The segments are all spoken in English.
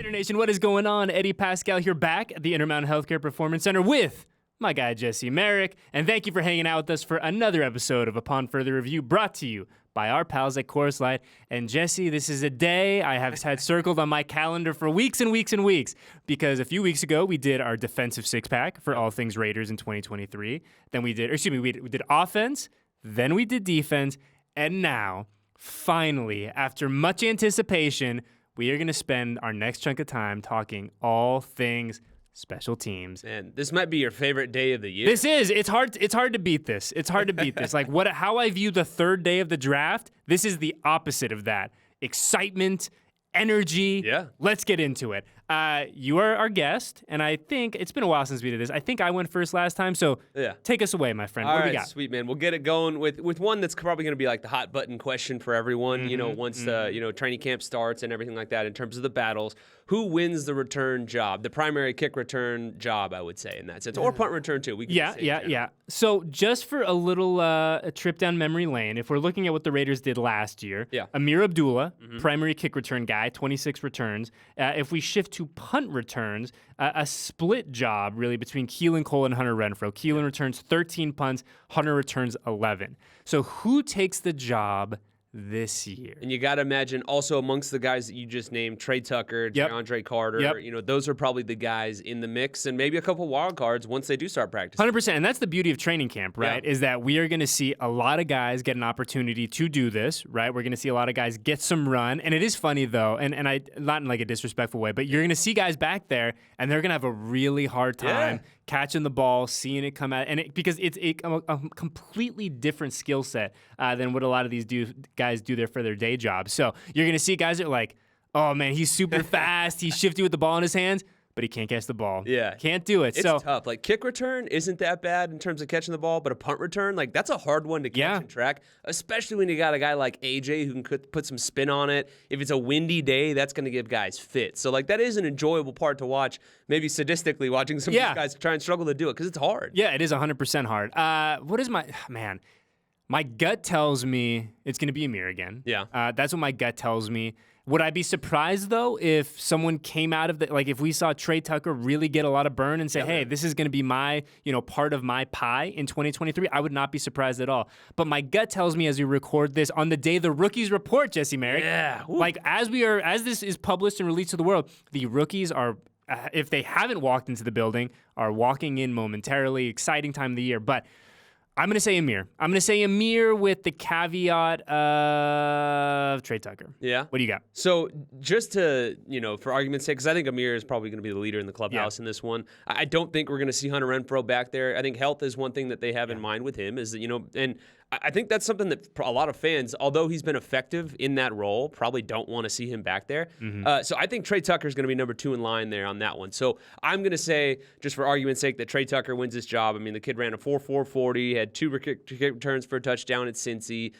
Raider Nation, what is going on? Eddie Paskal here back at the Intermountain Healthcare Performance Center with my guy Jesse Merrick. And thank you for hanging out with us for another episode of Upon Further Review, brought to you by our pals at Chorus Light. And Jesse, this is a day I have had circled on my calendar for weeks and weeks and weeks, because a few weeks ago we did our defensive six-pack for all things Raiders in 2023. Then we did offense, then we did defense, and now, finally, after much anticipation, we are going to spend our next chunk of time talking all things special teams. And this might be your favorite day of the year. This is. It's hard to beat this. It's hard to beat this. Like how I view the third day of the draft, this is the opposite of that. Excitement, energy. Yeah. Let's get into it. You are our guest, and I think it's been a while since we did this. I think I went first last time, so take us away, my friend. All what do right, we got? Sweet, man. We'll get it going with one that's probably going to be like the hot button question for everyone, once training camp starts and everything like that in terms of the battles. Who wins the return job, the primary kick return job, I would say, in that sense, or punt return too. Yeah. So just for a little a trip down memory lane, if we're looking at what the Raiders did last year, Amir Abdullah, primary kick return guy, 26 returns. If we shift to punt returns, a split job really between Keelan Cole and Hunter Renfrow. Keelan returns 13 punts, Hunter returns 11. So who takes the job this year? And you got to imagine also amongst the guys that you just named, Trey Tucker, DeAndre Carter, those are probably the guys in the mix, and maybe a couple wild cards once they do start practicing. 100%, and that's the beauty of training camp, right? Is that we are going to see a lot of guys get an opportunity to do this, right? We're going to see a lot of guys get some run, and it is funny though, and I not in like a disrespectful way, but you're going to see guys back there, and they're going to have a really hard time catching the ball, seeing it come out, and because it's a completely different skill set than what a lot of these guys do there for their day jobs. So you're going to see guys that are like, oh man, he's super fast, he's shifty with the ball in his hands, but he can't catch the ball. Yeah. Can't do it. It's tough. Like, kick return isn't that bad in terms of catching the ball, but a punt return, like, that's a hard one to catch and track, especially when you got a guy like AJ who can put some spin on it. If it's a windy day, that's going to give guys fits. So, like, that is an enjoyable part to watch, maybe sadistically watching some of these guys try and struggle to do it, because it's hard. Yeah, it is 100% hard. What is my gut tells me it's going to be Amir again. Yeah. That's what my gut tells me. Would I be surprised, though, if someone came out of if we saw Trey Tucker really get a lot of burn and say, hey, this is going to be my, part of my pie in 2023? I would not be surprised at all. But my gut tells me as we record this on the day the rookies report, Jesse Merrick. Yeah. Ooh. Like, as this is published and released to the world, the rookies are, if they haven't walked into the building, are walking in momentarily. Exciting time of the year. But I'm going to say Amir. I'm going to say Amir with the caveat of Trey Tucker. Yeah. What do you got? So just to, for argument's sake, because I think Amir is probably going to be the leader in the clubhouse in this one. I don't think we're going to see Hunter Renfrow back there. I think health is one thing that they have in mind with him, is that, and I think that's something that a lot of fans, although he's been effective in that role, probably don't want to see him back there. So I think Trey Tucker is going to be number 2 in line there on that one. So I'm going to say, just for argument's sake, that Trey Tucker wins this job. I mean, the kid ran a 4.4 40, had 2 returns for a touchdown at Cincy.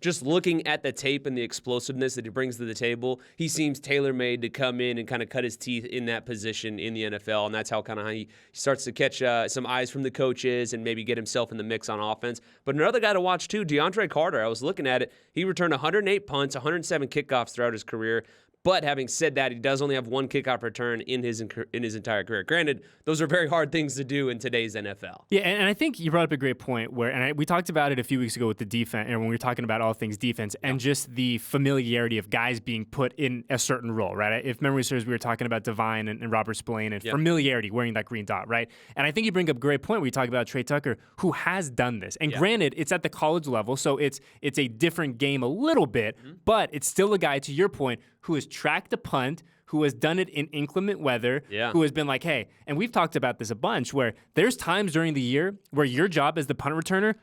Just looking at the tape and the explosiveness that he brings to the table, he seems tailor-made to come in and kind of cut his teeth in that position in the NFL, and that's how he starts to catch some eyes from the coaches and maybe get himself in the mix on offense. But another guy to watch too, DeAndre Carter. I was looking at it. He returned 108 punts, 107 kickoffs throughout his career. But having said that, he does only have 1 kickoff return in his entire career. Granted, those are very hard things to do in today's NFL. Yeah, and I think you brought up a great point we talked about it a few weeks ago with the defense, and when we were talking about all things defense, and just the familiarity of guys being put in a certain role, right? If memory serves, we were talking about Devine and Robert Spillane and familiarity wearing that green dot, right? And I think you bring up a great point where you talk about Trey Tucker, who has done this. And granted, it's at the college level, so it's a different game a little bit, but it's still a guy, to your point, who has tracked a punt, who has done it in inclement weather, who has been like, hey, and we've talked about this a bunch, where there's times during the year where your job as the punt returner,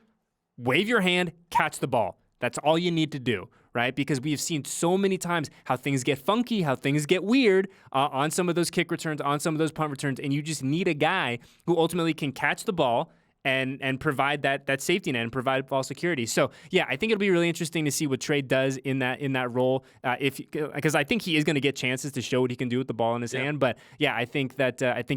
wave your hand, catch the ball. That's all you need to do, right? Because we've seen so many times how things get funky, how things get weird on some of those kick returns, on some of those punt returns, and you just need a guy who ultimately can catch the ball and provide that safety net and provide ball security. So yeah, I think it'll be really interesting to see what Trey does in that role. Because I think he is going to get chances to show what he can do with the ball in his hand. But yeah, I think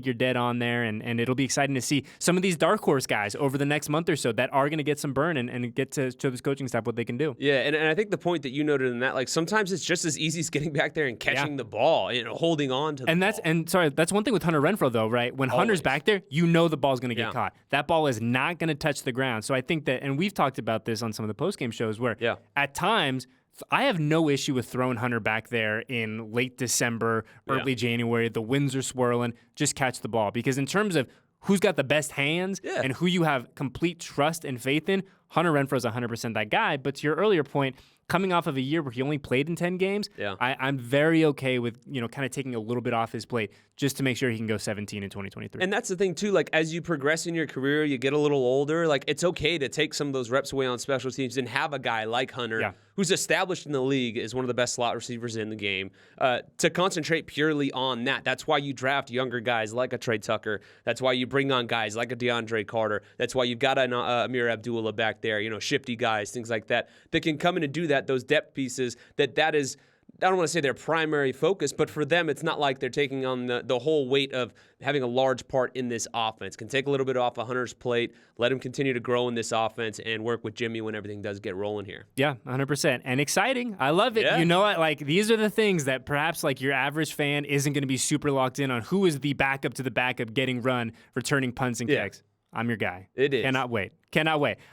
you're dead on there, and it'll be exciting to see some of these dark horse guys over the next month or so that are going to get some burn and get to show this coaching staff what they can do. Yeah, and I think the point that you noted in that, like sometimes it's just as easy as getting back there and catching the ball, holding on to the ball. That's one thing with Hunter Renfrow though, right? When Hunter's back there, the ball's going to get caught. That ball is not going to touch the ground. So I think that, and we've talked about this on some of the postgame shows where at times I have no issue with throwing Hunter back there in late December, early January. The winds are swirling. Just catch the ball. Because in terms of who's got the best hands and who you have complete trust and faith in, Hunter Renfrow is 100% that guy. But to your earlier point, coming off of a year where he only played in 10 games, I'm very okay with, kind of taking a little bit off his plate just to make sure he can go 17 in 2023. And that's the thing, too. Like, as you progress in your career, you get a little older, like, it's okay to take some of those reps away on special teams and have a guy like Hunter, who's established in the league as one of the best slot receivers in the game, to concentrate purely on that. That's why you draft younger guys like a Trey Tucker. That's why you bring on guys like a DeAndre Carter. That's why you've got an Amir Abdullah back there, shifty guys, things like that can come in and do that, those depth pieces, that is, I don't want to say their primary focus, but for them, it's not like they're taking on the whole weight of having a large part in this offense. Can take a little bit off of Hunter's plate, let him continue to grow in this offense, and work with Jimmy when everything does get rolling here. Yeah, 100%. And exciting. I love it. Yeah. You know what? Like, these are the things that perhaps like your average fan isn't going to be super locked in on. Who is the backup to the backup getting run, returning punts and kicks? I'm your guy. It is. Cannot wait.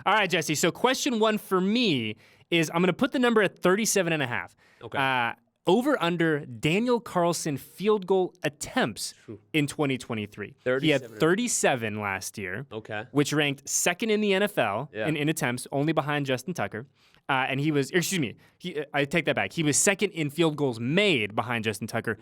All right, Jesse. So question one for me is I'm going to put the number at 37.5. Okay. Over under Daniel Carlson field goal attempts in 2023. He had 37 last year, which ranked second in the NFL in attempts, only behind Justin Tucker. And he was, I take that back. He was second in field goals made behind Justin Tucker,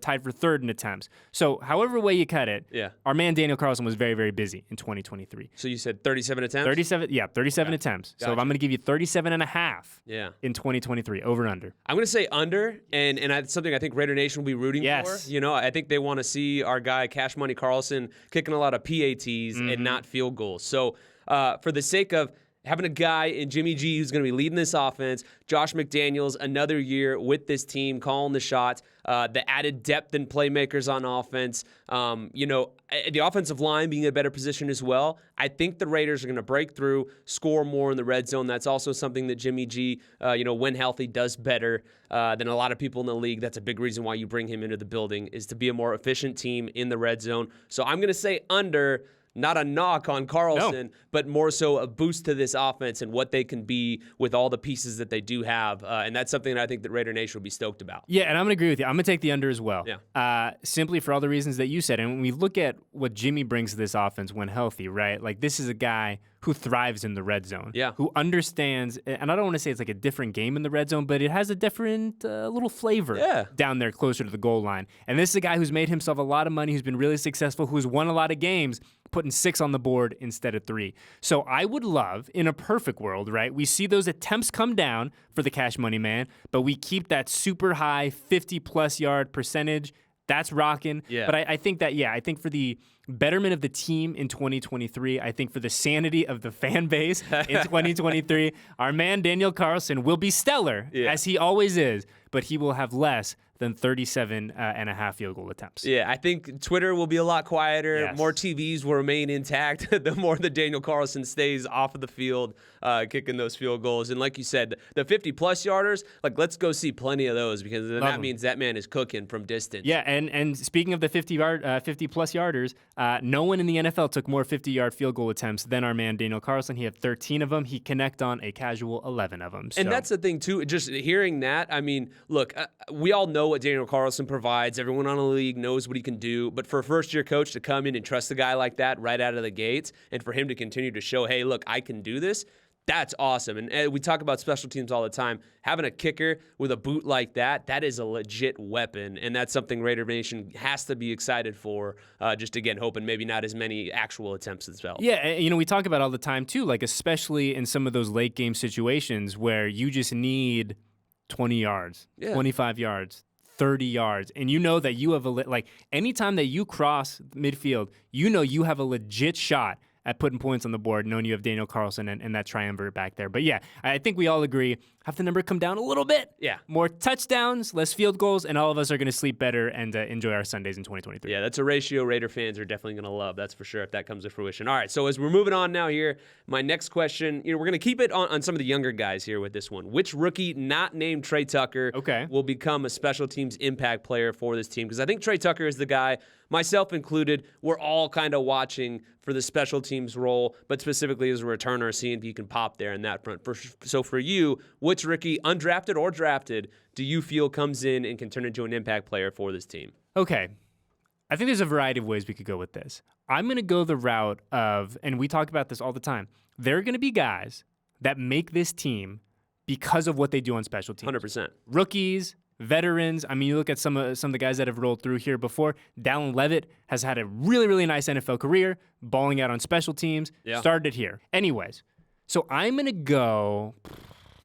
tied for third in attempts. So however way you cut it, our man Daniel Carlson was very, very busy in 2023. So you said 37 attempts? 37 attempts. Gotcha. So if I'm going to give you 37.5 in 2023, over and under. I'm going to say under, and that's something I think Raider Nation will be rooting for. I think they want to see our guy Cash Money Carlson kicking a lot of PATs and not field goals. So for the sake of having a guy in Jimmy G who's going to be leading this offense, Josh McDaniels, another year with this team, calling the shots, the added depth and playmakers on offense, the offensive line being in a better position as well. I think the Raiders are going to break through, score more in the red zone. That's also something that Jimmy G, when healthy, does better than a lot of people in the league. That's a big reason why you bring him into the building, is to be a more efficient team in the red zone. So I'm going to say under. Not a knock on Carlson, but more so a boost to this offense and what they can be with all the pieces that they do have. And that's something that I think that Raider Nation will be stoked about. Yeah, and I'm going to agree with you. I'm going to take the under as well. Simply for all the reasons that you said. And when we look at what Jimmy brings to this offense when healthy, right? Like, this is a guy who thrives in the red zone, who understands, and I don't want to say it's like a different game in the red zone, but it has a different little flavor down there closer to the goal line. And this is a guy who's made himself a lot of money, who's been really successful, who's won a lot of games, putting 6 on the board instead of 3. So I would love, in a perfect world, right, we see those attempts come down for the Cash Money man, but we keep that super high 50-plus yard percentage. That's rocking. Yeah. But I think that, I think for the betterment of the team in 2023, I think for the sanity of the fan base in 2023, our man Daniel Carlson will be stellar, as he always is, but he will have less than 37.5 field goal attempts. Yeah, I think Twitter will be a lot quieter. Yes. More TVs will remain intact the more that Daniel Carlson stays off of the field, kicking those field goals. And like you said, the 50-plus yarders, like, let's go see plenty of those, because then that means that man is cooking from distance. Yeah, and speaking of the 50-plus yarders, no one in the NFL took more 50-yard field goal attempts than our man Daniel Carlson. He had 13 of them. He connected on a casual 11 of them. And that's the thing, too. Just hearing that, I mean, look, we all know what Daniel Carlson provides. Everyone on the league knows what he can do. But for a first-year coach to come in and trust a guy like that right out of the gates, and for him to continue to show, hey, look, I can do this, that's awesome. And we talk about special teams all the time. Having a kicker with a boot like that, that is a legit weapon. And that's something Raider Nation has to be excited for, just, again, hoping maybe not as many actual attempts as well. Yeah, and, we talk about all the time, too, like, especially in some of those late-game situations where you just need 20 yards, 25 yards, 30 yards, and you know that you have anytime that you cross midfield, you know you have a legit shot at putting points on the board, knowing you have Daniel Carlson and that triumvirate back there. But yeah, I think we all agree, have the number come down a little bit. Yeah. More touchdowns, less field goals, and all of us are going to sleep better and enjoy our Sundays in 2023. Yeah, that's a ratio Raider fans are definitely going to love. That's for sure if that comes to fruition. All right, so as we're moving on now here, my next question, we're going to keep it on some of the younger guys here with this one. Which rookie not named Trey Tucker will become a special teams impact player for this team? Because I think Trey Tucker is the guy, myself included, we're all kind of watching for the special teams role, but specifically as a returner, seeing if you can pop there in that front. So for you, which rookie, undrafted or drafted, do you feel comes in and can turn into an impact player for this team? Okay. I think there's a variety of ways we could go with this. I'm going to go the route of, and we talk about this all the time, there are going to be guys that make this team because of what they do on special teams. 100%. Rookies, veterans. I mean, you look at some of the guys that have rolled through here before. Dallin Levitt has had a really, really nice NFL career, balling out on special teams, started here. Anyways, so I'm going to go...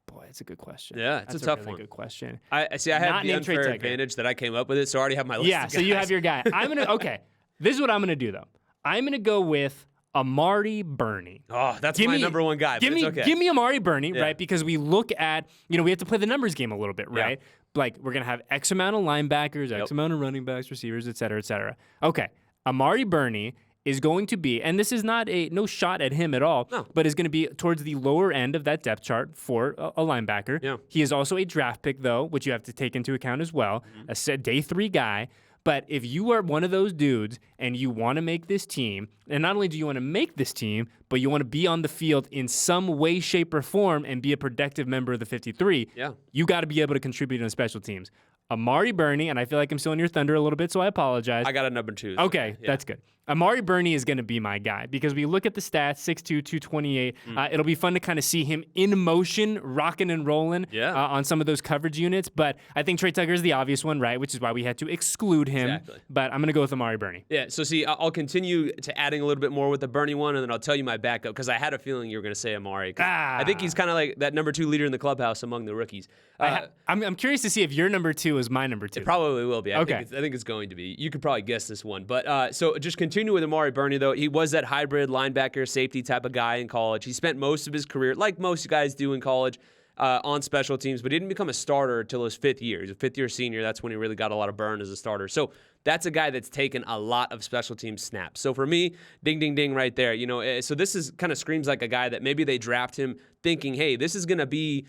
Boy, it's a good question. Yeah, it's a tough really one. Good question. I have the unfair advantage that I came up with it, so I already have my list of guys. So you have your guy. Okay, this is what I'm going to do, though. I'm going to go with Amari Burney. Oh, that's my number one guy. Give me Amari Burney, right? Because we look at, we have to play the numbers game a little bit, right? Yeah. Like, we're going to have X amount of linebackers, X amount of running backs, receivers, et cetera, et cetera. Okay, Amari Burney is going to be, and this is not no shot at him at all, but is going to be towards the lower end of that depth chart for a linebacker. Yeah. He is also a draft pick, though, which you have to take into account as well, a day 3 guy. But if you are one of those dudes and you want to make this team, and not only do you want to make this team, but you want to be on the field in some way, shape, or form and be a productive member of the 53, you got to be able to contribute on special teams. Amari Burney, and I feel like I'm stealing your thunder a little bit, so I apologize. I got a number 2. Okay, that's good. Amari Burney is going to be my guy because we look at the stats, 6'2", 228. It'll be fun to kind of see him in motion, rocking and rolling on some of those coverage units. But I think Trey Tucker is the obvious one, right? Which is why we had to exclude him. Exactly. But I'm going to go with Amari Burney. Yeah, so see, I'll continue to adding a little bit more with the Burney one, and then I'll tell you my backup because I had a feeling you were going to say Amari. I think he's kind of like that number 2 leader in the clubhouse among the rookies. I'm curious to see if your number 2 is my number 2. It probably will be. I think it's going to be. You could probably guess this one. But so just continue with Amari Burney, though. He was that hybrid linebacker, safety type of guy in college. He spent most of his career, like most guys do in college, on special teams, but he didn't become a starter until his 5th year. He's a 5th-year senior. That's when he really got a lot of burn as a starter. So that's a guy that's taken a lot of special team snaps. So for me, ding, ding, ding right there. So this is kind of screams like a guy that maybe they draft him thinking, hey, this is going to be,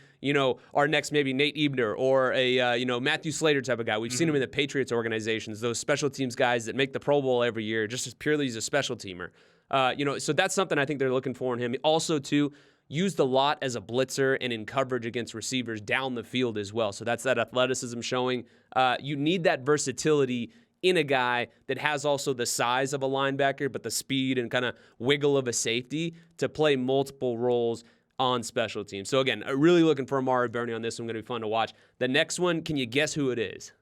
our next maybe Nate Ebner or a, Matthew Slater type of guy. We've seen him in the Patriots organizations, those special teams guys that make the Pro Bowl every year just as purely as a special teamer. So that's something I think they're looking for in him. Also, too, used a lot as a blitzer and in coverage against receivers down the field as well. So that's that athleticism showing. You need that versatility in a guy that has also the size of a linebacker, but the speed and kind of wiggle of a safety to play multiple roles on special teams. So again, really looking for Amari Burney on this one. Going to be fun to watch. The next one, can you guess who it is?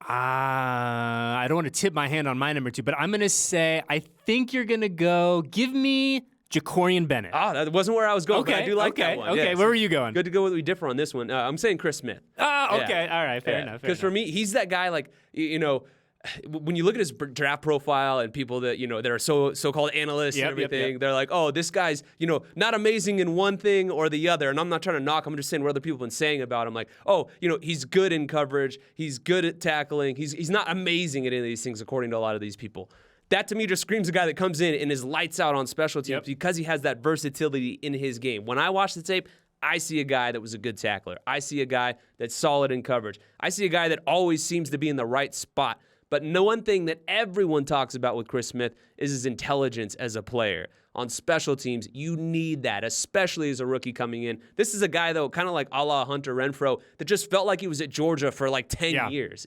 I don't want to tip my hand on my number 2, but I'm going to say, I think you're going to go, give me Jacorian Bennett. That wasn't where I was going, but I do like that one. Okay, where were you going? Good to go with we differ on this one. I'm saying Chris Smith. Okay. All right, fair enough. Because for me, he's that guy, like, when you look at his draft profile and people that, that are so-called analysts and everything, they're like, oh, this guy's, not amazing in one thing or the other. And I'm not trying to knock him. I'm just saying what other people have been saying about him. Like, oh, he's good in coverage. He's good at tackling. He's not amazing at any of these things, according to a lot of these people. That, to me, just screams a guy that comes in and is lights out on special teams because he has that versatility in his game. When I watch the tape, I see a guy that was a good tackler. I see a guy that's solid in coverage. I see a guy that always seems to be in the right spot. But one thing that everyone talks about with Chris Smith is his intelligence as a player. On special teams, you need that, especially as a rookie coming in. This is a guy, though, kind of like a la Hunter Renfrow, that just felt like he was at Georgia for like 10 years,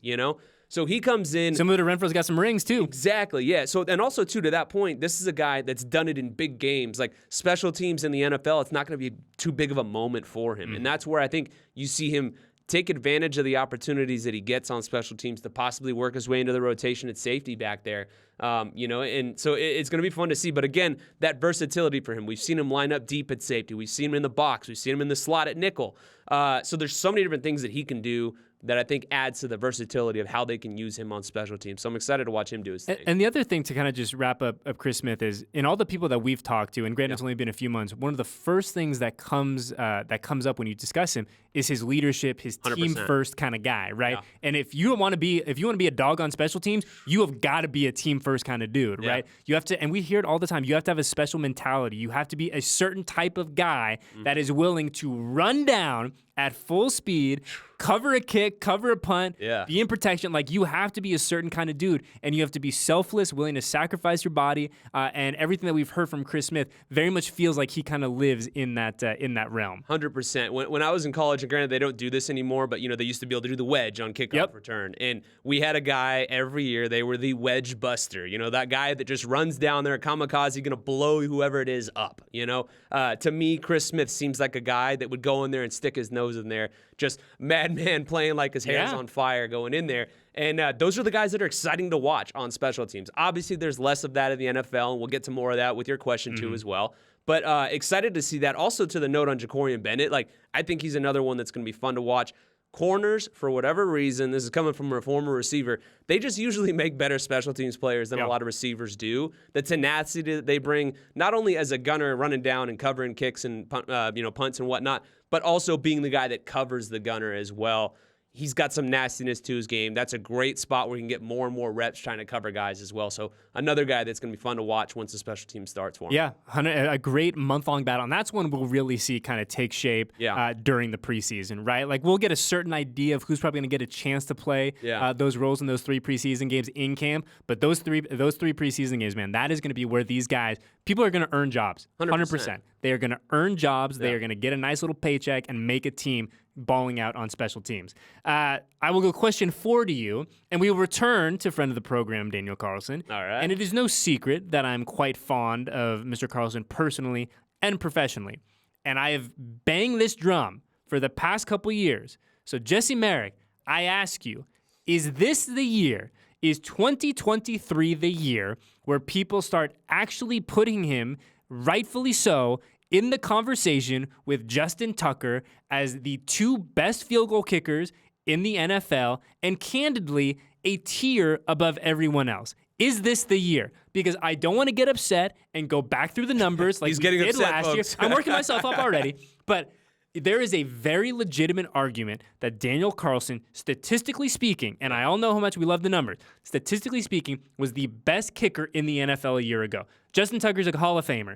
So he comes in. Similar to Renfro's got some rings, too. Exactly, yeah. So, and also, too, to that point, this is a guy that's done it in big games. Like, special teams in the NFL, it's not going to be too big of a moment for him. And that's where I think you see him take advantage of the opportunities that he gets on special teams to possibly work his way into the rotation at safety back there. And so it's going to be fun to see. But again, that versatility for him. We've seen him line up deep at safety. We've seen him in the box. We've seen him in the slot at nickel. So there's so many different things that he can do that I think adds to the versatility of how they can use him on special teams. So I'm excited to watch him do his thing. And the other thing to kind of just wrap up Chris Smith is, in all the people that we've talked to, and granted it's only been a few months, one of the first things that comes up when you discuss him is his leadership, his 100%. team first kind of guy, right? Yeah. And if you want to be a dog on special teams, you have got to be a team first kind of dude, right? You have to, and we hear it all the time, you have to have a special mentality. You have to be a certain type of guy that is willing to run down at full speed, cover a kick, cover a punt, be in protection. Like, you have to be a certain kind of dude, and you have to be selfless, willing to sacrifice your body, and everything that we've heard from Chris Smith very much feels like he kind of lives in that realm. 100%. When I was in college, and granted they don't do this anymore, but they used to be able to do the wedge on kickoff return, and we had a guy every year. They were the wedge buster. That guy that just runs down there, kamikaze, gonna blow whoever it is up. To me, Chris Smith seems like a guy that would go in there and stick his nose in there, just madman playing like his hair's on fire going in there. And those are the guys that are exciting to watch on special teams. Obviously, there's less of that in the NFL, and we'll get to more of that with your question too as well. But excited to see that. Also, to the note on Jacorian Bennett, I think he's another one that's going to be fun to watch. Corners, for whatever reason, this is coming from a former receiver, they just usually make better special teams players than a lot of receivers do. The tenacity that they bring, not only as a gunner running down and covering kicks and punts and whatnot, but also being the guy that covers the gunner as well. He's got some nastiness to his game. That's a great spot where you can get more and more reps trying to cover guys as well. So another guy that's going to be fun to watch once the special team starts for him. Yeah, a great month-long battle. And that's when we'll really see kind of take shape during the preseason, right? Like, we'll get a certain idea of who's probably going to get a chance to play those roles in those 3 preseason games in camp. But those three preseason games, man, that is going to be where these guys, people are going to earn jobs. 100%. They are going to earn jobs. They are going to get a nice little paycheck and make a team balling out on special teams. I will go question 4 to you, and we will return to friend of the program, Daniel Carlson. All right. And it is no secret that I'm quite fond of Mr. Carlson personally and professionally. And I have banged this drum for the past couple years. So, Jesse Merrick, I ask you, is this the year, is 2023 the year where people start actually putting him, rightfully so, in the conversation with Justin Tucker as the 2 best field goal kickers in the NFL, and candidly, a tier above everyone else? Is this the year? Because I don't want to get upset and go back through the numbers like He's we getting did upset, last folks. year. I'm working myself up already. But there is a very legitimate argument that Daniel Carlson, statistically speaking, and I all know how much we love the numbers, statistically speaking, was the best kicker in the NFL a year ago. Justin Tucker's a Hall of Famer.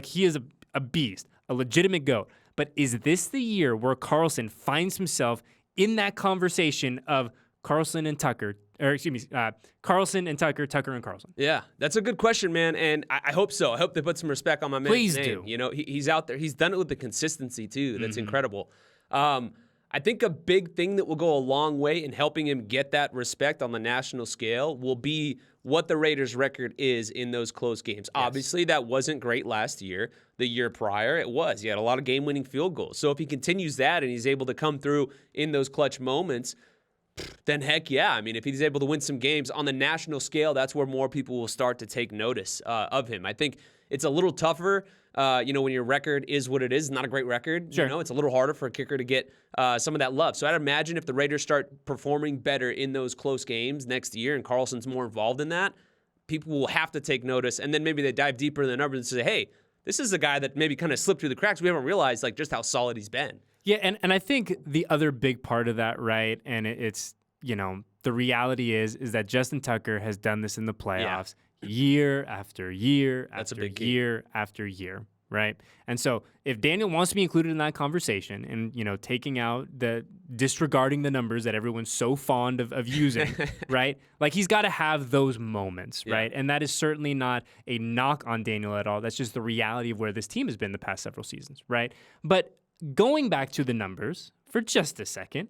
He is a beast, a legitimate GOAT. But is this the year where Carlson finds himself in that conversation of Carlson and Tucker, Carlson and Tucker, Tucker and Carlson? Yeah, that's a good question, man, and I hope so. I hope they put some respect on my man's Please name. do. He's out there. He's done it with the consistency, too. That's incredible. I think a big thing that will go a long way in helping him get that respect on the national scale will be what the Raiders' record is in those close games. Yes. Obviously, that wasn't great last year. The year prior, it was. He had a lot of game-winning field goals. So if he continues that and he's able to come through in those clutch moments, then heck yeah. I mean, if he's able to win some games on the national scale, that's where more people will start to take notice of him. I think it's a little tougher, when your record is what it is. It's not a great record. Sure. It's a little harder for a kicker to get some of that love. So I'd imagine if the Raiders start performing better in those close games next year and Carlson's more involved in that, people will have to take notice. And then maybe they dive deeper in the numbers and say, hey, this is a guy that maybe kind of slipped through the cracks. We haven't realized just how solid he's been. Yeah, and I think the other big part of that, right, and it's, the reality is that Justin Tucker has done this in the playoffs year after year after year after year, right? And so if Daniel wants to be included in that conversation and, taking out disregarding the numbers that everyone's so fond of using, right? He's got to have those moments, right? And that is certainly not a knock on Daniel at all. That's just the reality of where this team has been the past several seasons, right? But going back to the numbers for just a second,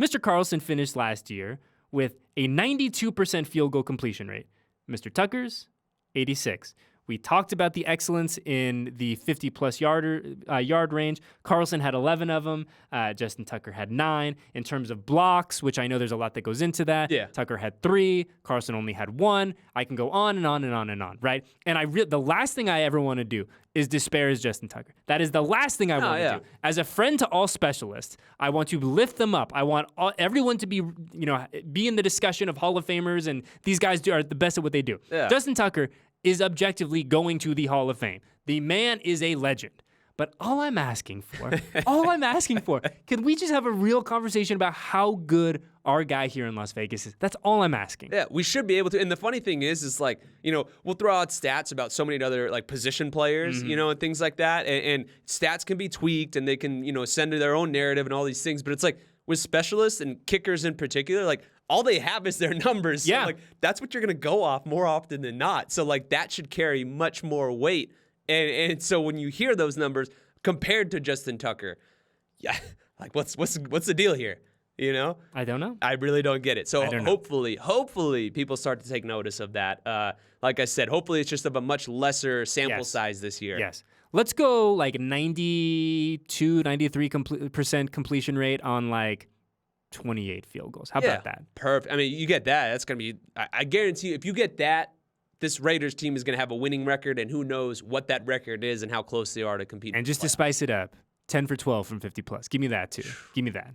Mr. Carlson finished last year with a 92% field goal completion rate. Mr. Tucker's, 86. We talked about the excellence in the 50-plus yard range. Carlson had 11 of them. Justin Tucker had 9. In terms of blocks, which I know there's a lot that goes into that, Tucker had 3. Carlson only had 1. I can go on and on and on and on, right? And the last thing I ever want to do is disparage Justin Tucker. That is the last thing I want to do. As a friend to all specialists, I want to lift them up. I want everyone to be in the discussion of Hall of Famers, and these guys are the best at what they do. Justin Tucker is objectively going to the Hall of Fame. The man is a legend. But all I'm asking for, can we just have a real conversation about how good our guy here in Las Vegas is? That's all I'm asking. Yeah, we should be able to. And the funny thing is like, we'll throw out stats about so many other like position players, and things like that. And stats can be tweaked and they can, send their own narrative and all these things. But it's like with specialists and kickers in particular, like all they have is their numbers. So, like that's what you're going to go off more often than not. So like that should carry much more weight. And so when you hear those numbers compared to Justin Tucker, like what's the deal here? I don't know. I really don't get it. So hopefully people start to take notice of that. Like I said, hopefully it's just of a much lesser sample size this year. Yes. Let's go like 92, 93% completion rate on like 28 field goals. How about that? Perfect. I mean, you get that. That's going to be, I guarantee you, if you get that, this Raiders team is going to have a winning record, and who knows what that record is and how close they are to competing. And just to spice it up, 10 for 12 from 50-plus. Give me that, too. Give me that.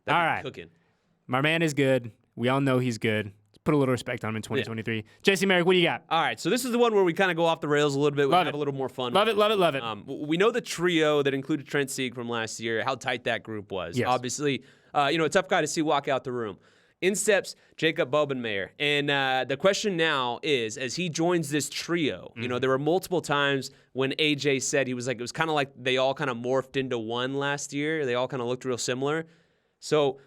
Man, all right. Cooking. My man is good. We all know he's good. Let's put a little respect on him in 2023. Jesse Merrick, what do you got? All right, so this is the one where we kind of go off the rails a little bit. We have a little more fun. Love it. We know the trio that included Trent Sieg from last year, how tight that group was. Yes. Obviously, a tough guy to see walk out the room. In steps Jacob Bobenmayer. And the question now is, as he joins this trio, there were multiple times when AJ said it was kind of like they all kind of morphed into one last year. They all kind of looked real similar. So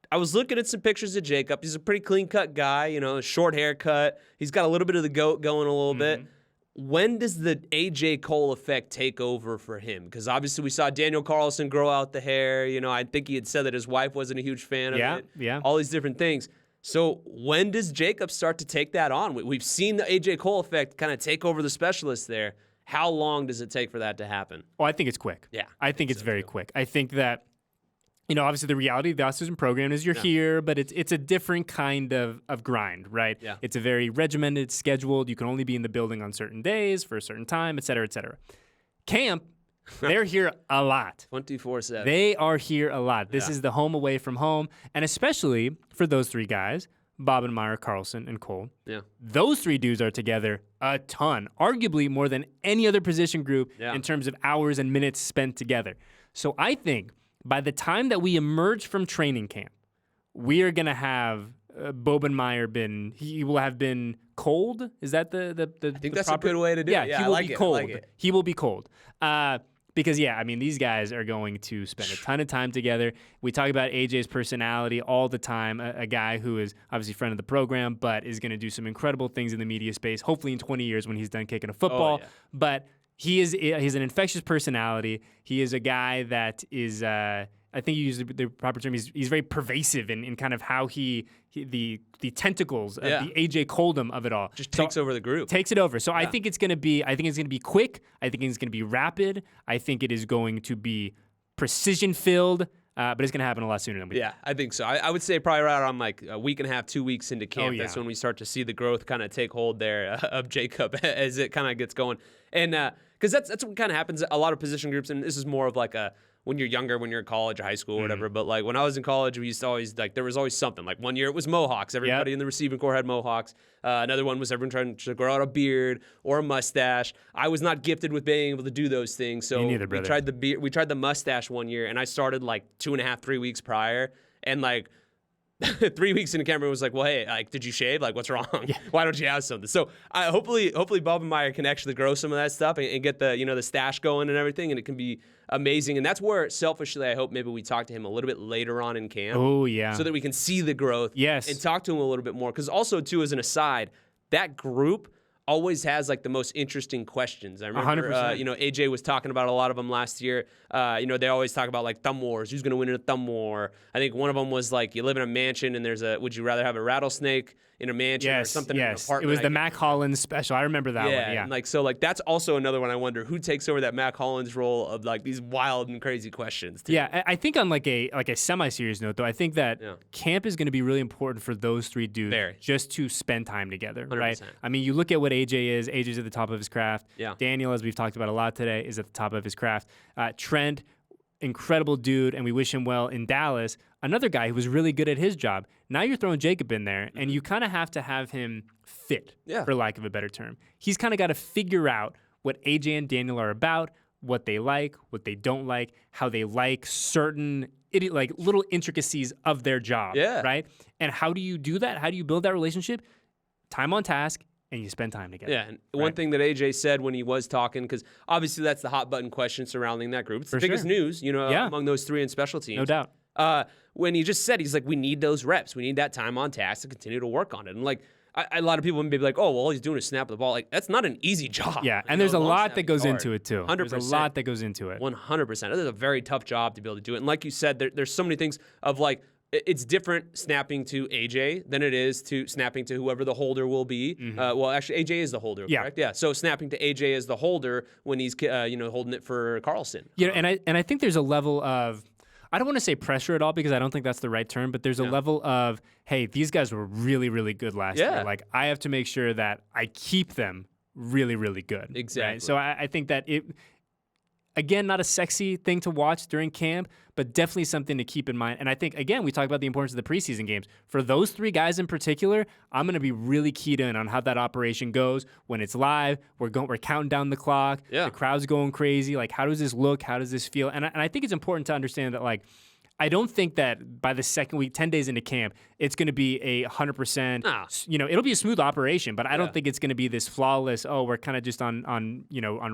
I was looking at some pictures of Jacob. He's a pretty clean-cut guy, short haircut. He's got a little bit of the goat going a little bit. When does the AJ Cole effect take over for him? Because obviously we saw Daniel Carlson grow out the hair. I think he had said that his wife wasn't a huge fan of it. Yeah. All these different things. So when does Jacob start to take that on? We've seen the AJ Cole effect kind of take over the specialists there. How long does it take for that to happen? Oh, I think it's quick. Yeah. I think it's very quick. I think that, obviously the reality of the off-season program is you're here, but it's a different kind of grind, right? Yeah. It's a very regimented, scheduled. You can only be in the building on certain days for a certain time, et cetera, et cetera. Camp, they're here a lot. 24/7. They are here a lot. This is the home away from home, and especially for those three guys, Bobenmayer, Carlson, and Cole. Yeah. Those three dudes are together a ton, arguably more than any other position group in terms of hours and minutes spent together. So I think by the time that we emerge from training camp, we are going to have Bobenmayer he will have been cold. Is that the I think that's proper? A good way to do it. Yeah, he will be cold. He will be cold. Because, these guys are going to spend a ton of time together. We talk about AJ's personality all the time, a guy who is obviously a friend of the program, but is going to do some incredible things in the media space, hopefully in 20 years when he's done kicking a football. Oh, yeah. But he's an infectious personality. He is a guy that is, I think you use the proper term, he's very pervasive in kind of how the tentacles of the AJ Coldom of it all. Just takes over the group. Takes it over. So I think it's going to be quick. I think it's going to be rapid. I think it is going to be precision filled. But it's going to happen a lot sooner than we think. Yeah, I think so. I would say probably right around like a week and a half, 2 weeks into camp. That's when we start to see the growth kind of take hold there of Jacob as it kind of gets going. And because that's what kind of happens. A lot of position groups, and this is more of like when you're younger, when you're in college or high school or whatever. But like when I was in college, we used to always there was always something. Like one year it was Mohawks. Everybody in the receiving corps had Mohawks. Another one was everyone trying to grow out a beard or a mustache. I was not gifted with being able to do those things. So neither, we tried the beard. We tried the mustache one year, and I started like 2.5, 3 weeks prior, and like 3 weeks into camp, was like, well, hey, like, did you shave? Like, what's wrong? Yeah. Why don't you have something? So hopefully Bobenmayer can actually grow some of that stuff and get the stash going and everything, and it can be amazing. And that's where, selfishly, I hope maybe we talk to him a little bit later on in camp. Oh, yeah. So that we can see the growth. Yes. And talk to him a little bit more. Because also, too, as an aside, that group always has like the most interesting questions. I remember, 100%. AJ was talking about a lot of them last year. They always talk about like thumb wars. Who's going to win in a thumb war? I think one of them was like, you live in a mansion and would you rather have a rattlesnake in a mansion or something in an apartment? It was the Mac Hollins special. I remember that one. Yeah. And that's also another one I wonder who takes over that Mac Hollins role of like these wild and crazy questions. Too. Yeah, I think on like a semi-serious note though, I think that camp is going to be really important for those three dudes just to spend time together, 100%. Right? I mean, you look at what AJ is. AJ's at the top of his craft. Yeah. Daniel, as we've talked about a lot today, is at the top of his craft. Trent, incredible dude, and we wish him well in Dallas. Another guy who was really good at his job. Now you're throwing Jacob in there, and you kind of have to have him fit, for lack of a better term. He's kind of got to figure out what AJ and Daniel are about, what they like, what they don't like, how they like certain like little intricacies of their job, right? And how do you do that? How do you build that relationship? Time on task, and you spend time together. Yeah, and one thing that AJ said when he was talking, because obviously that's the hot button question surrounding that group. It's the biggest news, among those three in special teams. No doubt. When he just said, he's like, we need those reps. We need that time on task to continue to work on it. And like, a lot of people may be like, oh, well, all he's doing is snap the ball. Like, that's not an easy job. Yeah, and there's a lot that goes into it, too. 100%. There's a lot that goes into it. 100%. It's a very tough job to be able to do it. And like you said, there's so many things of like, it's different snapping to AJ than it is to snapping to whoever the holder will be. Well, actually, AJ is the holder, correct? Yeah. So snapping to AJ as the holder when he's holding it for Carlson. Yeah, and I think there's a level of, I don't want to say pressure at all because I don't think that's the right term, but there's a level of, hey, these guys were really, really good last year. Like, I have to make sure that I keep them really, really good. Exactly. Right? So I think that again, not a sexy thing to watch during camp, but definitely something to keep in mind. And I think, again, we talk about the importance of the preseason games. For those three guys in particular, I'm going to be really keyed in on how that operation goes. When it's live, we're counting down the clock. Yeah. The crowd's going crazy. Like, how does this look? How does this feel? And I think it's important to understand that, like, I don't think that by the second week, 10 days into camp, it's going to be 100%, it'll be a smooth operation, but I don't think it's going to be this flawless, we're kind of just on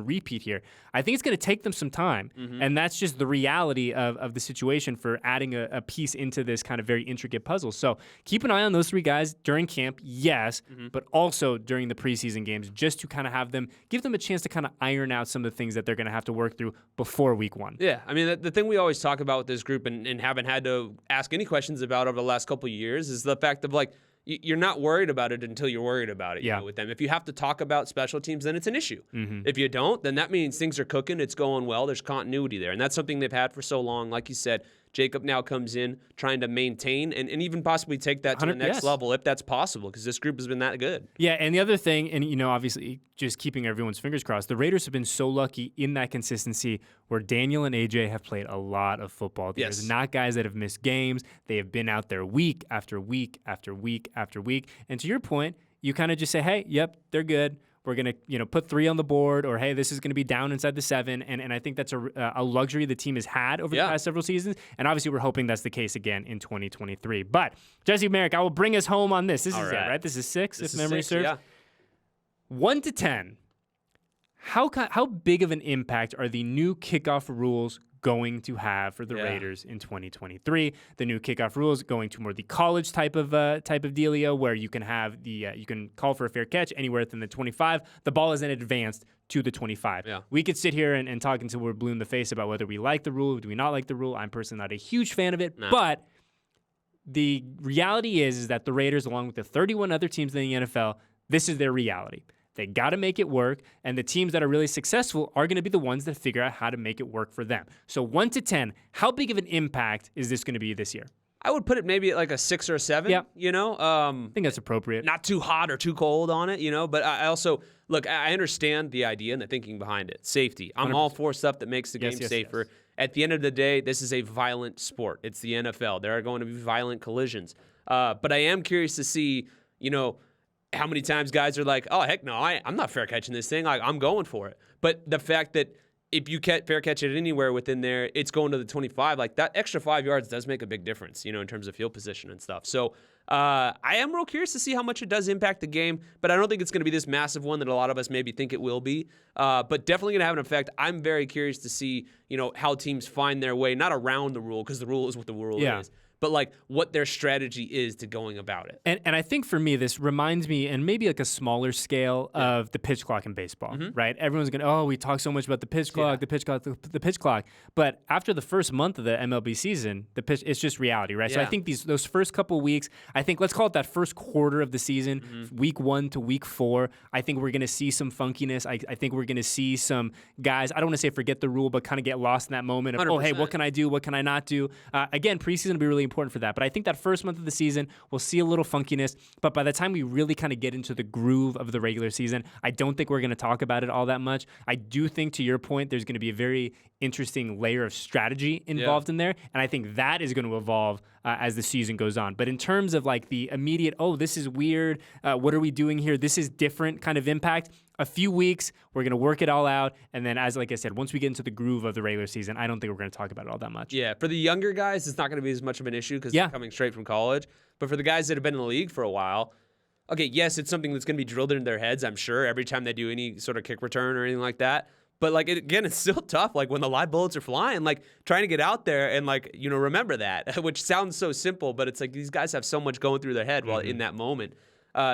repeat here. I think it's going to take them some time, and that's just the reality of the situation for adding a piece into this kind of very intricate puzzle. So keep an eye on those three guys during camp, yes, but also during the preseason games, just to kind of give them a chance to kind of iron out some of the things that they're going to have to work through before week one. Yeah, I mean, the thing we always talk about with this group and haven't had to ask any questions about over the last couple of years is the fact of like, you're not worried about it until you're worried about it with them. If you have to talk about special teams, then it's an issue. If you don't, then that means things are cooking, it's going well, there's continuity there. And that's something they've had for so long. Like you said, Jacob now comes in trying to maintain and even possibly take that to the next level if that's possible, because this group has been that good. Yeah, and the other thing, and obviously just keeping everyone's fingers crossed, the Raiders have been so lucky in that consistency where Daniel and AJ have played a lot of football. There's not guys that have missed games. They have been out there week after week after week after week. And to your point, you kind of just say, hey, yep, they're good. We're going to, put 3 on the board, or, hey, this is going to be down inside the 7. And I think that's a luxury the team has had over the past several seasons. And obviously we're hoping that's the case again in 2023. But, Jesse Merrick, I will bring us home on this. This is it, right? This is 6, if memory serves. Yeah. 1 to 10. How big of an impact are the new kickoff rules going to have for the Raiders in 2023? The new kickoff rules going to more the college type of dealio, where you can have you can call for a fair catch anywhere within the 25. The ball is then advanced to the 25. Yeah. We could sit here and talk until we're blue in the face about whether we like the rule, do we not like the rule. I'm personally not a huge fan of it, but the reality is that the Raiders, along with the 31 other teams in the NFL, this is their reality. They got to make it work, and the teams that are really successful are going to be the ones that figure out how to make it work for them. So 1 to 10, how big of an impact is this going to be this year? I would put it maybe at like a 6 or a 7. Yeah. I think that's appropriate. Not too hot or too cold on it, But I also, look, I understand the idea and the thinking behind it. Safety. I'm 100%. All for stuff that makes the game safer. Yes. At the end of the day, this is a violent sport. It's the NFL. There are going to be violent collisions. But I am curious to see, how many times guys are like, oh, heck no, I'm not fair catching this thing. I'm going for it. But the fact that if you fair catch it anywhere within there, it's going to the 25. Like, that extra 5 yards does make a big difference, in terms of field position and stuff. So I am real curious to see how much it does impact the game, but I don't think it's going to be this massive one that a lot of us maybe think it will be. But definitely going to have an effect. I'm very curious to see, how teams find their way, not around the rule, because the rule is what the rule is, but like what their strategy is to going about it. And I think for me, this reminds me, and maybe like a smaller scale of the pitch clock in baseball, right? Everyone's going to, we talk so much about the pitch clock, the pitch clock. But after the first month of the MLB season, it's just reality, right? So I think those first couple weeks, I think let's call it that first quarter of the season, week 1 to week 4, I think we're going to see some funkiness. I think we're going to see some guys, I don't want to say forget the rule, but kind of get lost in that moment of, 100%. Hey, what can I do? What can I not do? Again, preseason will be really important for that. But I think that first month of the season, we'll see a little funkiness. But by the time we really kind of get into the groove of the regular season, I don't think we're going to talk about it all that much. I do think, to your point, there's going to be a very interesting layer of strategy involved in there. And I think that is going to evolve as the season goes on. But in terms of like the immediate, this is weird, what are we doing here? This is different kind of impact. A few weeks, we're going to work it all out. And then, like I said, once we get into the groove of the regular season, I don't think we're going to talk about it all that much. Yeah, for the younger guys, it's not going to be as much of an issue because they're coming straight from college. But for the guys that have been in the league for a while, okay, yes, it's something that's going to be drilled into their heads, I'm sure, every time they do any sort of kick return or anything like that. But, like, again, it's still tough. Like, when the live bullets are flying, like, trying to get out there and, like, remember that, which sounds so simple, but it's like these guys have so much going through their head while in that moment.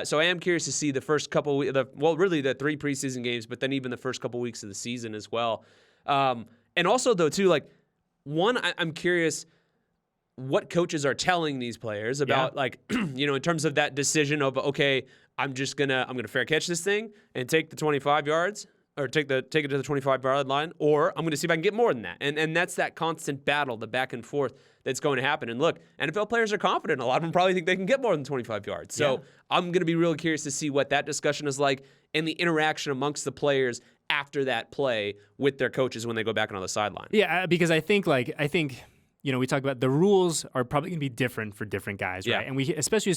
So I am curious to see the first couple, really the 3 preseason games, but then even the first couple weeks of the season as well. And also, though, too, like, I'm curious what coaches are telling these players about, like, in terms of that decision of, okay, I'm gonna fair catch this thing and take the 25 yards. Or take it to the 25-yard line, or I'm going to see if I can get more than that. And that's that constant battle, the back and forth that's going to happen. And look, NFL players are confident. A lot of them probably think they can get more than 25 yards. So I'm going to be really curious to see what that discussion is like and the interaction amongst the players after that play with their coaches when they go back on the sideline. Yeah, because I think we talk about the rules are probably going to be different for different guys, right? And we, especially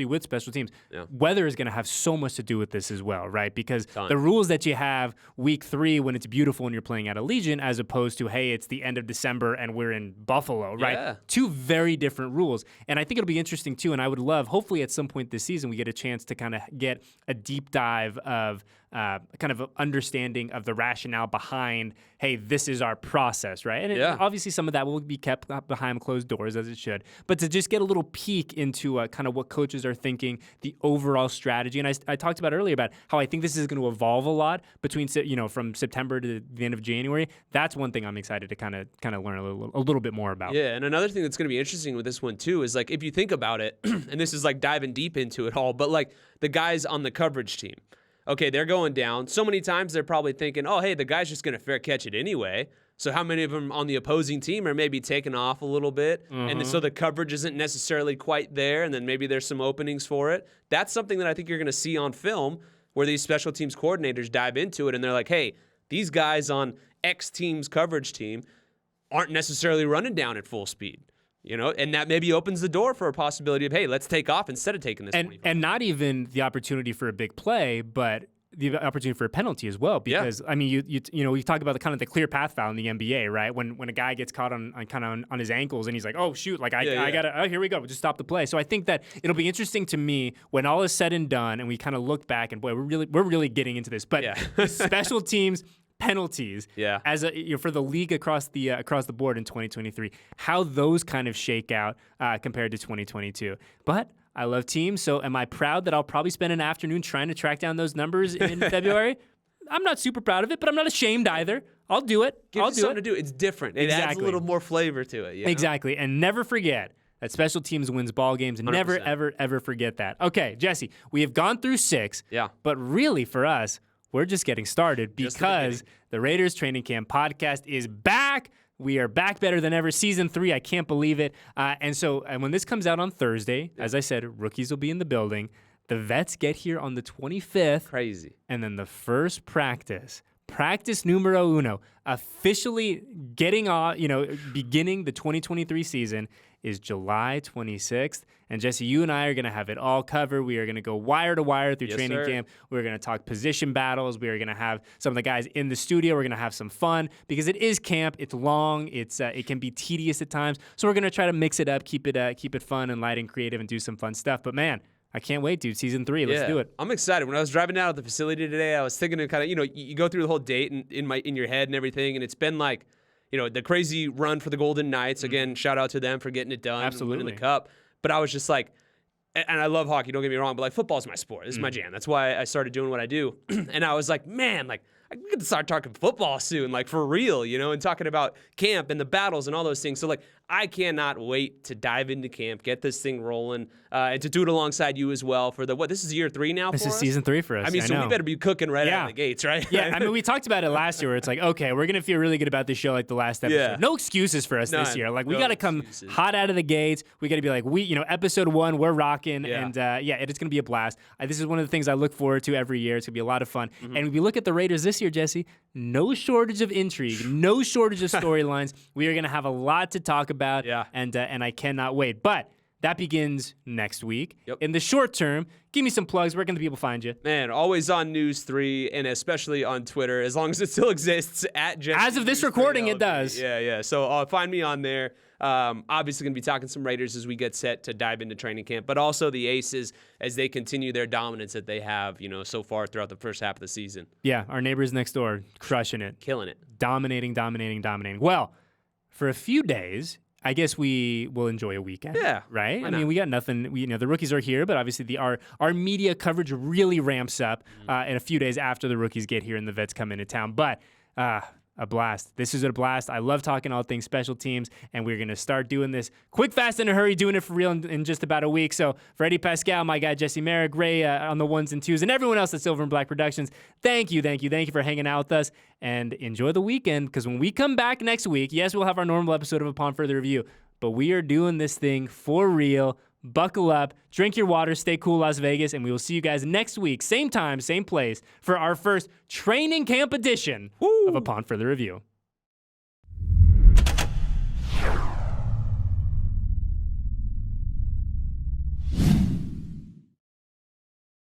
with special teams, weather is going to have so much to do with this as well, right? Because the rules that you have week 3 when it's beautiful and you're playing at Allegiant, as opposed to, hey, it's the end of December and we're in Buffalo, right? Yeah. 2 very different rules. And I think it'll be interesting too, and I would love, hopefully at some point this season, we get a chance to kind of get a deep dive of kind of understanding of the rationale behind, hey, this is our process, right? And obviously some of that will be kept behind closed doors, as it should. But to just get a little peek into kind of what coaches are thinking, the overall strategy. And I talked about earlier about how I think this is going to evolve a lot between, from September to the end of January. That's one thing I'm excited to kind of learn a little bit more about. Yeah, and another thing that's going to be interesting with this one too is, like, if you think about it, and this is like diving deep into it all, but like the guys on the coverage team. Okay, they're going down. So many times they're probably thinking, oh, hey, the guy's just going to fair catch it anyway. So how many of them on the opposing team are maybe taking off a little bit? And so the coverage isn't necessarily quite there, and then maybe there's some openings for it. That's something that I think you're going to see on film where these special teams coordinators dive into it, and they're like, hey, these guys on X team's coverage team aren't necessarily running down at full speed. And that maybe opens the door for a possibility of, hey, let's take off instead of taking this. And not even the opportunity for a big play, but the opportunity for a penalty as well. Because I mean, we talk about the clear path foul in the NBA, right? When a guy gets caught on his ankles and he's like, oh shoot, like I gotta, oh, here we go, we'll just stop the play. So I think that it'll be interesting to me when all is said and done, and we kind of look back and boy, we're really getting into this. But special teams. Penalties as for the league across the board in 2023, how those kind of shake out compared to 2022. But I love teams, so am I proud that I'll probably spend an afternoon trying to track down those numbers in February? I'm not super proud of it, but I'm not ashamed either. I'll do it. I'll do something to do. It's different. It adds a little more flavor to it. Exactly, and never forget that special teams wins ball games, and 100%. Never, ever, ever forget that. Okay, Jesse, we have gone through 6, but really for us, we're just getting started because the Raiders Training Camp podcast is back. We are back better than ever. Season 3, I can't believe it. And when this comes out on Thursday, as I said, rookies will be in the building. The vets get here on the 25th. Crazy. And then the first practice numero uno, officially getting on, beginning the 2023 season is July 26th. And Jesse, you and I are going to have it all covered. We are going to go wire to wire through training camp. We're going to talk position battles. We are going to have some of the guys in the studio. We're going to have some fun because it is camp. It's long. It can be tedious at times. So we're going to try to mix it up, keep it fun and light and creative, and do some fun stuff. But man, I can't wait, dude. Season 3, let's do it. I'm excited. When I was driving down at the facility today, I was thinking of kind of, you go through the whole date in your head and everything, and it's been like, the crazy run for the Golden Knights. Again, shout out to them for getting it done. Absolutely. And winning the cup. But I was just like, and I love hockey, don't get me wrong, but like football's my sport. This is my jam. That's why I started doing what I do. And I was like, man, like I could start talking football soon, like for real, and talking about camp and the battles and all those things. So like I cannot wait to dive into camp, get this thing rolling, and to do it alongside you as well for this is year 3 now for us? This is season 3 for us. I mean, so we better be cooking right out of the gates, right? Yeah, I mean, we talked about it last year where it's like, okay, we're going to feel really good about this show like the last episode. Yeah. No excuses for us this year. Like, we got to come excuses. hot out of the gates. We got to be like, episode 1, we're rocking. Yeah. And it's going to be a blast. This is one of the things I look forward to every year. It's going to be a lot of fun. And when we look at the Raiders this year, Jesse, no shortage of intrigue, no shortage of storylines. We are going to have a lot to talk about. Yeah. And I cannot wait. But that begins next week. Yep. In the short term, give me some plugs. Where can the people find you? Man, always on News 3 and especially on Twitter, as long as it still exists at Jesse. As of this News 3 recording, it LV. does. Yeah. So find me on there. Obviously going to be talking some Raiders as we get set to dive into training camp, but also the Aces as they continue their dominance that they have, so far throughout the first half of the season. Yeah, our neighbors next door, crushing it. Killing it. Dominating. Well, for a few days, I guess we will enjoy a weekend. Yeah. Right? Why I mean, not? we got nothing. The rookies are here, but obviously our media coverage really ramps up in a few days after the rookies get here and the vets come into town. But a blast. This is a blast. I love talking all things special teams, and we're going to start doing this quick, fast, in a hurry, doing it for real in just about a week. So for Eddie Paskal, my guy Jesse Merrick, Ray on the ones and twos, and everyone else at Silver and Black Productions, thank you for hanging out with us, and enjoy the weekend, because when we come back next week, yes, we'll have our normal episode of Upon Further Review, but we are doing this thing for real. Buckle up, drink your water, stay cool, Las Vegas, and we will see you guys next week, same time, same place, for our first training camp edition of Upon Further Review.